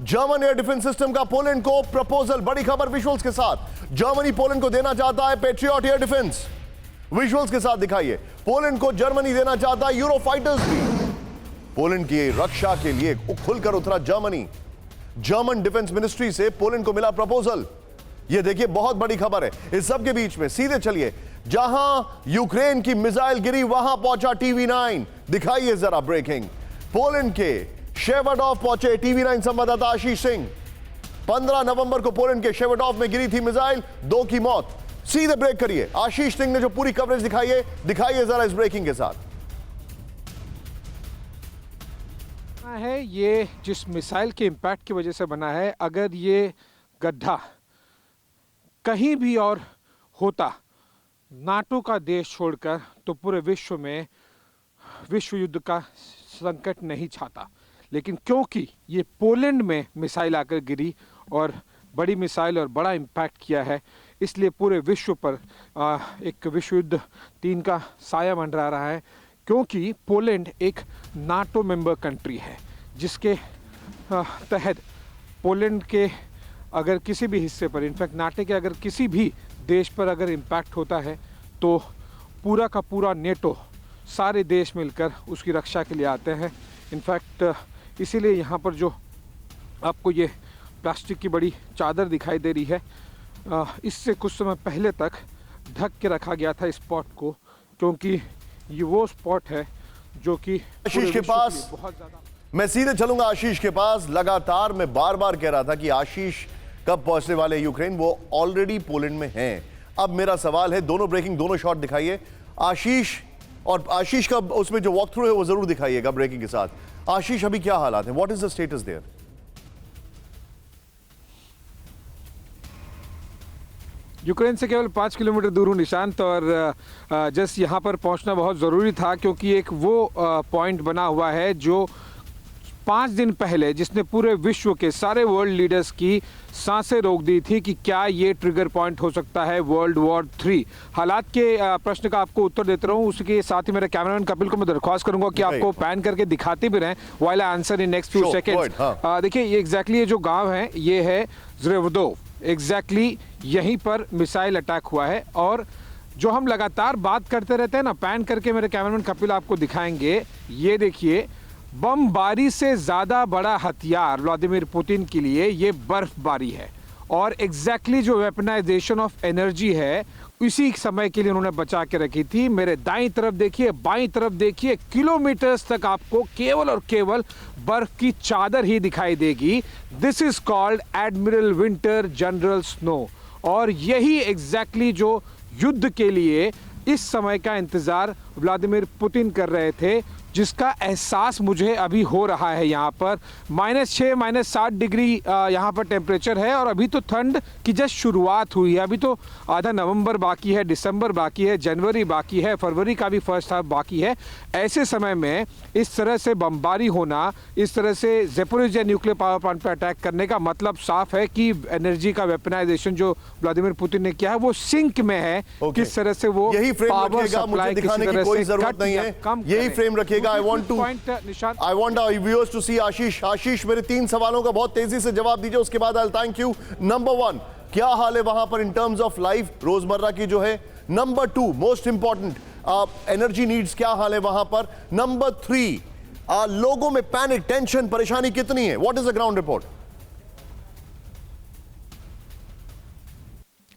German air defence system का Poland को proposal. बड़ी खबर विजुअल्स के साथ। जर्मनी पोलैंड को देना चाहता है पेट्रियट एयर डिफेंस। विजुअल्स के साथ दिखाइए। पोलैंड को जर्मनी देना चाहता है यूरो फाइटर्स भी। पोलैंड की रक्षा के लिए खुलकर उतरा जर्मनी। जर्मन डिफेंस मिनिस्ट्री से पोलैंड को मिला प्रपोजल। यह देखिए बहुत बड़ी खबर है। इस सब के बीच में सीधे चलिए, जहां यूक्रेन की मिसाइल गिरी वहां पहुंचा TV9। दिखाइए जरा ब्रेकिंग। पोलैंड के शेवडॉफ पहुंचे TV9 संवाददाता आशीष सिंह। 15 नवंबर को पोलैंड के शेवडॉफ में गिरी थी मिसाइल, 2 की मौत। सीधे ब्रेक करिए। आशीष सिंह ने जो पूरी कवरेज दिखाइए जरा इस ब्रेकिंग के साथ। है ये जिस मिसाइल के इम्पैक्ट की वजह से बना है, अगर ये गड्ढा कहीं भी और होता नाटो का देश छोड़कर, तो पूरे विश्व में विश्व युद्ध का संकट नहीं छाता। लेकिन क्योंकि ये पोलैंड में मिसाइल आकर गिरी और बड़ी मिसाइल और बड़ा इम्पैक्ट किया है, इसलिए पूरे विश्व पर एक विश्व युद्ध 3 का साया मंडरा रहा है। क्योंकि पोलैंड एक नाटो मेंबर कंट्री है, जिसके तहत पोलैंड के अगर किसी भी हिस्से पर, इनफैक्ट नाटो के अगर किसी भी देश पर अगर इम्पैक्ट होता है, तो पूरा का पूरा नेटो, सारे देश मिलकर उसकी रक्षा के लिए आते हैं। इनफैक्ट इसीलिए यहाँ पर जो आपको ये प्लास्टिक की बड़ी चादर दिखाई दे रही है, इससे कुछ समय पहले तक ढक के रखा गया था स्पॉट को, क्योंकि ये वो स्पॉट है जो कि आशीष के पास बहुत ज़्यादा। मैं सीधे चलूंगा आशीष के पास। लगातार मैं बार बार कह रहा था कि आशीष कब पहुंचने वाले यूक्रेन, वो ऑलरेडी पोलैंड में हैं। अब मेरा सवाल है, दोनों ब्रेकिंग, दोनों शॉट दिखाइए आशीष, और आशीष का उसमें जो वॉक थ्रू है वो जरूर दिखाइएगा ब्रेकिंग के साथ। आशीष, अभी क्या हालात हैं? What is the status there? Ukraine से केवल 5 किलोमीटर दूर हूँ निशांत, और जस्ट यहाँ पर पहुँचना बहुत ज़रूरी था, क्योंकि एक वो पॉइंट बना हुआ है जो 5 दिन पहले जिसने पूरे विश्व के सारे वर्ल्ड लीडर्स की सांसें रोक दी थी कि क्या ये ट्रिगर पॉइंट हो सकता है वर्ल्ड वॉर 3। हालात के प्रश्न का आपको उत्तर देते रहूं, उसके साथ ही मेरे कैमरामैन कपिल को मैं दरख्वास्त करूंगा कि आपको पैन करके दिखाते भी रहें while I answer in next few seconds. देखिए ये एग्जैक्टली ये जो गाँव है, ये है ज़्रेवदोव। एग्जैक्टली यहीं पर मिसाइल अटैक हुआ है। और जो हम लगातार बात करते रहते हैं ना, पैन करके मेरे कैमरामैन कपिल आपको दिखाएंगे, ये देखिए, बमबारी से ज़्यादा बड़ा हथियार व्लादिमीर पुतिन के लिए ये बर्फबारी है। और एग्जैक्टली जो वेपनाइजेशन ऑफ एनर्जी है, इसी समय के लिए उन्होंने बचा के रखी थी। मेरे दाईं तरफ देखिए, बाईं तरफ देखिए, किलोमीटर्स तक आपको केवल और केवल बर्फ की चादर ही दिखाई देगी। This is called admiral winter general snow. और यही एग्जैक्टली जो युद्ध के लिए इस समय का इंतजार व्लादिमीर पुतिन कर रहे थे, जिसका एहसास मुझे अभी हो रहा है। यहाँ पर -6 -7 डिग्री यहाँ पर टेम्परेचर है, और अभी तो ठंड की जस्ट शुरुआत हुई है। अभी तो आधा नवंबर बाकी है, दिसंबर बाकी है, जनवरी बाकी है, फरवरी का भी फर्स्ट हाफ बाकी है। ऐसे समय में इस तरह से बमबारी होना, इस तरह से ज़ेपोरिजिया न्यूक्लियर पावर प्लांट पर अटैक करने का मतलब साफ है कि एनर्जी का वेपनाइजेशन जो व्लादिमीर पुतिन ने किया है वो सिंक में है। किस तरह से वो यही फ्रेम रखेगा, मुझे दिखाने की कोई जरूरत नहीं है, यही फ्रेम रखेगा। I want our viewers to see आशीष मेरे 3 सवालों का बहुत तेजी से जवाब दीजिए, उसके बाद I'll thank you। नंबर 1, क्या हाल है वहां पर इन टर्म्स ऑफ लाइफ, रोजमर्रा की जो है? Number 2, most important, energy needs, क्या हाल है वहां पर? नंबर 3, लोगों में पैनिक, टेंशन, परेशानी कितनी है? What is the ground report?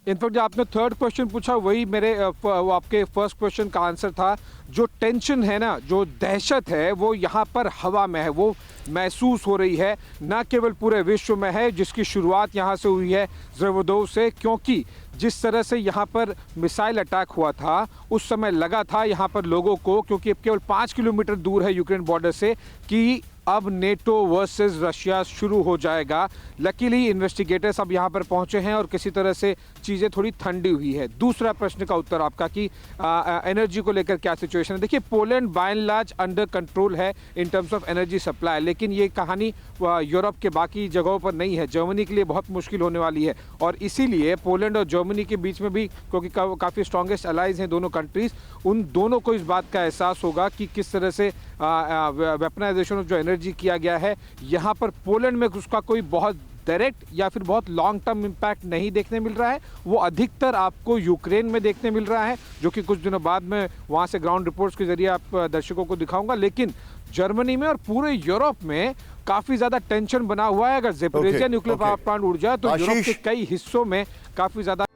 In fact जो आपने थर्ड क्वेश्चन पूछा, वही मेरे वो आपके फर्स्ट क्वेश्चन का आंसर था। जो टेंशन है ना, जो दहशत है, वो यहाँ पर हवा में है, वो महसूस हो रही है, ना केवल पूरे विश्व में है, जिसकी शुरुआत यहाँ से हुई है ज़्रेवदोव से। क्योंकि जिस तरह से यहाँ पर मिसाइल अटैक हुआ था, उस समय लगा था यहाँ पर लोगों को, क्योंकि अब केवल 5 किलोमीटर दूर है यूक्रेन बॉर्डर से, कि अब नेटो वर्सेस रशिया शुरू हो जाएगा। लकीली इन्वेस्टिगेटर्स अब यहाँ पर पहुँचे हैं और किसी तरह से चीज़ें थोड़ी ठंडी हुई है। दूसरा प्रश्न का उत्तर आपका कि एनर्जी को लेकर क्या सिचुएशन है। देखिए, Poland by and large under control है in terms of energy supply, लेकिन ये कहानी यूरोप के बाकी जगहों पर नहीं है। जर्मनी के लिए बहुत मुश्किल होने वाली है, और इसीलिए पोलैंड और जर्मनी के बीच में भी, क्योंकि काफ़ी स्ट्रॉन्गेस्ट अलाइज हैं दोनों कंट्रीज, उन दोनों को इस बात का एहसास होगा कि किस तरह से वेपनाइजेशन ऑफ जो एनर्जी किया गया है, यहाँ पर पोलैंड में उसका कोई बहुत डायरेक्ट या फिर बहुत लॉन्ग टर्म इम्पैक्ट नहीं देखने मिल रहा है। वो अधिकतर आपको यूक्रेन में देखने मिल रहा है, जो कि कुछ दिनों बाद में वहाँ से ग्राउंड रिपोर्ट्स के जरिए आप दर्शकों को दिखाऊंगा। लेकिन जर्मनी में और पूरे यूरोप में काफी ज्यादा टेंशन बना हुआ है। अगर ज़ेपोरिज़िया न्यूक्लियर पावर प्लांट उड़ जाए तो यूरोप के कई हिस्सों में काफी ज्यादा